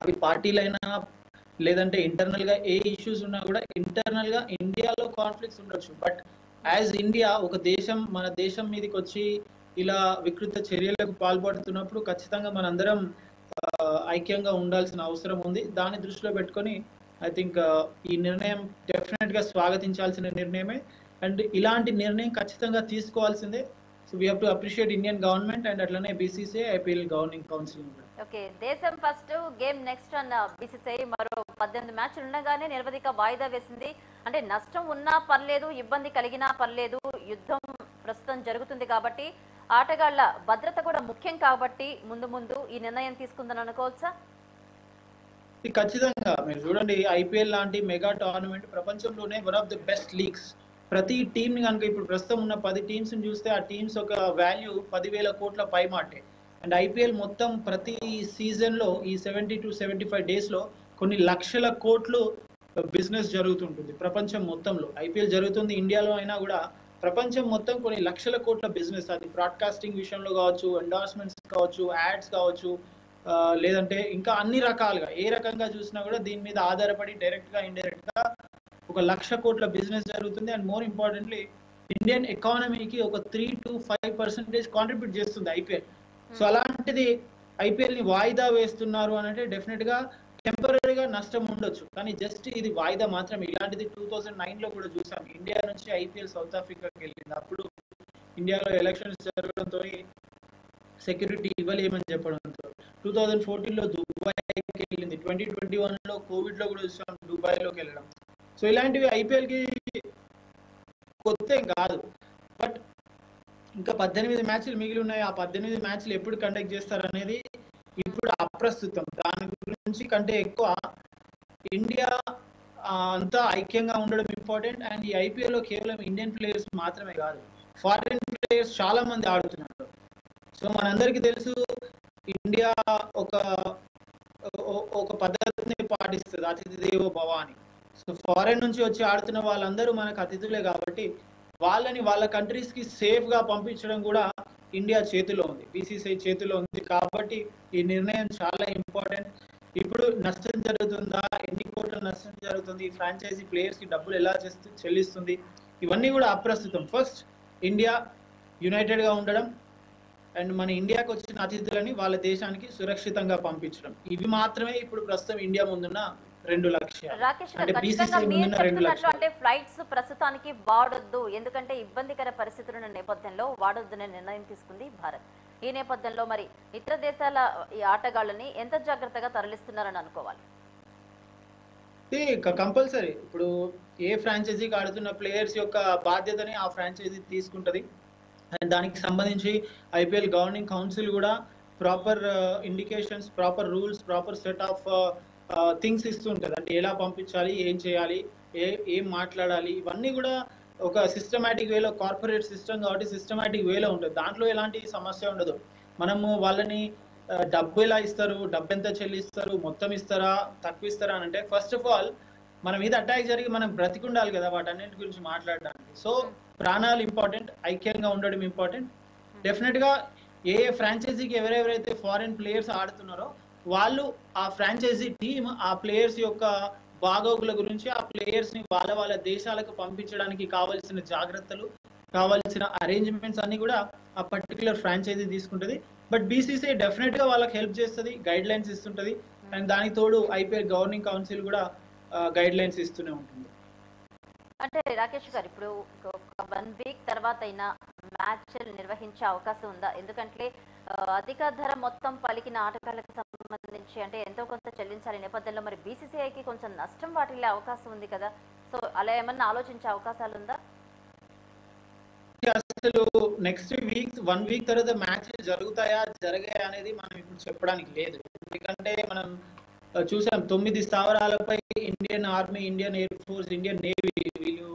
అవి పార్టీలైనా లేదంటే ఇంటర్నల్ గా ఏ ఇష్యూస్ ఉన్నా కూడా ఇంటర్నల్ గా ఇండియాలో కాన్ఫ్లిక్ట్స్ ఉండొచ్చు. బట్ యాజ్ ఇండియా ఒక దేశం మన దేశం మీదకి వచ్చి ఇలా వికృత చర్యలకు పాల్పడుతున్నప్పుడు ఖచ్చితంగా మనందరం ఐక్యంగా ఉండాల్సిన అవసరం ఉంది. దాన్ని దృష్టిలో పెట్టుకొని ఐ థింక్ ఈ నిర్ణయం డెఫినెట్ గా స్వాగతించాల్సిన నిర్ణయమే. అండ్ ఇలాంటి నిర్ణయం ఖచ్చితంగా తీసుకోవాల్సిందే. So we have to appreciate Indian government and అట్లనే BCCI IPL governing council. Okay, దేశం ఫస్ట్ గేమ్ నెక్స్ట్ అన్న బీసీసీఐ మరో 18 మ్యాచ్లు ఉండగానే నిరవధిక వాయిదా వేసింది. అంటే నష్టం ఉన్నా పర్లేదు, ఇబ్బంది కలిగినా పర్లేదు, యుద్ధం ప్రస్తుతం జరుగుతుంది కాబట్టి ఆటగాళ్ల భద్రత కూడా ముఖ్యం కాబట్టి ముందు ముందు ఈ నిర్ణయం తీసుకుందని అనుకోవచ్చా? ఖచ్చితంగా మీరు చూడండి, ఐపీఎల్ లాంటి మెగా టోర్నమెంట్ ప్రపంచంలోనే one of the best leagues. ప్రతి టీం ని కనుక ఇప్పుడు ప్రస్తుతం ఉన్న 10 టీమ్స్ ని చూస్తే ఆ టీమ్స్ ఒక వాల్యూ 10,000 కోట్ల పైమాటే. అండ్ ఐపీఎల్ మొత్తం ప్రతి సీజన్ లో ఈ 70 to 75 డేస్ లో కొన్ని లక్షల కోట్లు బిజినెస్ జరుగుతుంటుంది ప్రపంచం మొత్తంలో. ఐపీఎల్ జరుగుతుంది ఇండియాలో అయినా కూడా ప్రపంచం మొత్తం కొన్ని లక్షల కోట్ల బిజినెస్. అది బ్రాడ్కాస్టింగ్ విషయంలో కావచ్చు, ఎండార్స్మెంట్స్ కావచ్చు, యాడ్స్ కావచ్చు, లేదంటే ఇంకా అన్ని రకాలుగా ఏ రకంగా చూసినా కూడా దీని మీద ఆధారపడి డైరెక్ట్ గా ఇండైరెక్ట్ గా ఒక 1,00,000 కోట్ల బిజినెస్ జరుగుతుంది. అండ్ మోర్ ఇంపార్టెంట్లీ ఇండియన్ ఎకానమీకి ఒక 3 to 5% కాంట్రిబ్యూట్ చేస్తుంది ఐపీఎల్. సో అలాంటిది ఐపీఎల్ ని వాయిదా వేస్తున్నారు అని అంటే డెఫినెట్ గా టెంపరీగా నష్టం ఉండొచ్చు, కానీ జస్ట్ ఇది వాయిదా మాత్రం. ఇలాంటిది 2009 లో కూడా చూసాం. ఇండియా నుంచి ఐపీఎల్ సౌత్ ఆఫ్రికాకి వెళ్ళింది. అప్పుడు ఇండియాలో ఎలక్షన్స్ జరగడంతో సెక్యూరిటీ ఇవ్వలేమని చెప్పడంతో 2014 లో దుబాయ్కి వెళ్ళింది. 2021 లో కోవిడ్ లో కూడా చూసాం దుబాయ్లోకి వెళ్ళడం. సో ఇలాంటివి ఐపీఎల్ కి కొత్త ఏం కాదు. బట్ ఇంకా 18 మ్యాచ్లు మిగిలి ఉన్నాయి. ఆ 18 మ్యాచ్లు ఎప్పుడు కండక్ట్ చేస్తారు అనేది ఇప్పుడు అప్రస్తుతం. దాని గురించి కంటే ఎక్కువ ఇండియా అంతా ఐక్యంగా ఉండడం ఇంపార్టెంట్. అండ్ ఈ ఐపీఎల్ లో కేవలం ఇండియన్ ప్లేయర్స్ మాత్రమే కాదు, ఫారిన్ ప్లేయర్స్ చాలా మంది ఆడుతున్నారు. సో మనందరికీ తెలుసు ఇండియా ఒక పద్ధతిని పాటిస్తుంది, అతిథి దేవో భవ అని. సో ఫారెన్ నుంచి వచ్చి ఆడుతున్న వాళ్ళందరూ మనకు అతిథులే కాబట్టి వాళ్ళని వాళ్ళ కంట్రీస్ కి సేఫ్ గా పంపించడం కూడా ఇండియా చేతిలో ఉంది, బీసీసీఐ చేతిలో ఉంది. కాబట్టి ఈ నిర్ణయం చాలా ఇంపార్టెంట్. ఇప్పుడు నష్టం జరుగుతుందా, ఎన్ని కోట్ల నష్టం జరుగుతుంది, ఫ్రాంచైజీ ప్లేయర్స్ కి డబ్బులు ఎలా చెల్లిస్తుంది, ఇవన్నీ కూడా అప్రస్తుతం. ఫస్ట్ ఇండియా యునైటెడ్ గా ఉండడం అండ్ మన ఇండియాకి వచ్చిన అతిథులని వాళ్ళ దేశానికి సురక్షితంగా పంపించడం, ఇవి మాత్రమే ఇప్పుడు ప్రస్తుతం ఇండియా ముందున్న 2 లక్ష్యాలు. అంటే బీసీసీఐ ముందున్న 2 లక్ష్యాలు. అంటే ఫ్లైట్స్ ప్రస్తుతానికి వాడొద్దు, ఎందుకంటే ఇబ్బందికర పరిస్థితుల నేపథ్యంలో వాడొద్దనే నిర్ణయం తీసుకుంది భారత్. ఈ నేపథ్యంలో మరి ఇతర దేశాల ఈ ఆటగాళ్ళని ఎంత జాగ్రత్తగా తరలిస్తున్నారని అనుకోవాలి? కంపల్సరీ ఇప్పుడు ఏ ఫ్రాంచైజీకి ఆడుతున్న ప్లేయర్స్ యొక్క బాధ్యతని ఆ ఫ్రాంచైజీ తీసుకుంటది. అండ్ దానికి సంబంధించి ఐపీఎల్ గవర్నింగ్ కౌన్సిల్ కూడా proper indications, proper rules, proper set of things ఇస్తుంటది. అంటే ఎలా పంపించాలి, ఏం చేయాలి, ఏం మాట్లాడాలి, ఇవన్నీ కూడా ఒక సిస్టమేటిక్ వేలో, కార్పొరేట్ సిస్టమ్ కాబట్టి సిస్టమేటిక్ వేలో ఉంటుంది. దాంట్లో ఎలాంటి సమస్య ఉండదు. మనము వాళ్ళని డబ్బు ఎలా ఇస్తారు, డబ్బు ఎంత చెల్లిస్తారు, మొత్తం ఇస్తారా, తక్కువ ఇస్తారా అని అంటే ఫస్ట్ ఆఫ్ ఆల్ మన మీద అటాక్ జరిగి మనం బ్రతికుండాలి కదా వాటన్నింటి గురించి మాట్లాడడానికి. సో ప్రాణాలు ఇంపార్టెంట్, ఐక్యంగా ఉండడం ఇంపార్టెంట్. డెఫినెట్ గా ఏ ఫ్రాంచైజీకి ఎవరెవరైతే ఫారిన్ ప్లేయర్స్ ఆడుతున్నారో వాళ్ళు ఆ ఫ్రాంచైజీ టీమ్ ఆ ప్లేయర్స్ యొక్క బాగోగుల గురించి ఆ ప్లేయర్స్ ని వాళ్ళ దేశాలకు పంపించడానికి కావాల్సిన జాగ్రత్తలు, కావాల్సిన అరేంజ్మెంట్స్ అన్ని కూడా ఆ పర్టికులర్ ఫ్రాంచైజీ తీసుకుంటది. బట్ బీసీసీఐ డెఫినెట్ గా వాళ్ళకి హెల్ప్ చేస్తుంది, గైడ్ లైన్స్ ఇస్తుంటది. అండ్ దానికి తోడు ఐపీఎల్ గవర్నింగ్ కౌన్సిల్ కూడా గైడ్ లైన్స్ ఇస్తూనే ఉంటుంది. అంటే రాకేష్ గారు, ఇప్పుడు ఒక 1 వీక్ తర్వాత అయినా మ్యాచ్ నిర్వహించే అవకాశం ఉందా? ఎందుకంటే అధిక ధర మొత్తం పలికిన ఆటగాళ్లకు సంబంధించి అంటే ఎంతో కొంత చెల్లించాలి నేపథ్యంలో మరి బీసీసీఐకి కొంచెం నష్టం వాటిల్లే అవకాశం ఉంది కదా. సో అలా ఏమన్నా ఆలోచించే అవకాశాలు ఉందా? అసలు నెక్స్ట్ వీక్ 1 వీక్ తర్వాత మ్యాచ్ జరుగుతాయా జరగాయా అనేది మనం ఇప్పుడు చెప్పడానికి లేదు. ఎందుకంటే మనం చూసాం 9 స్థావరాలపై Indian army, Indian air force, Indian navy వీళ్ళు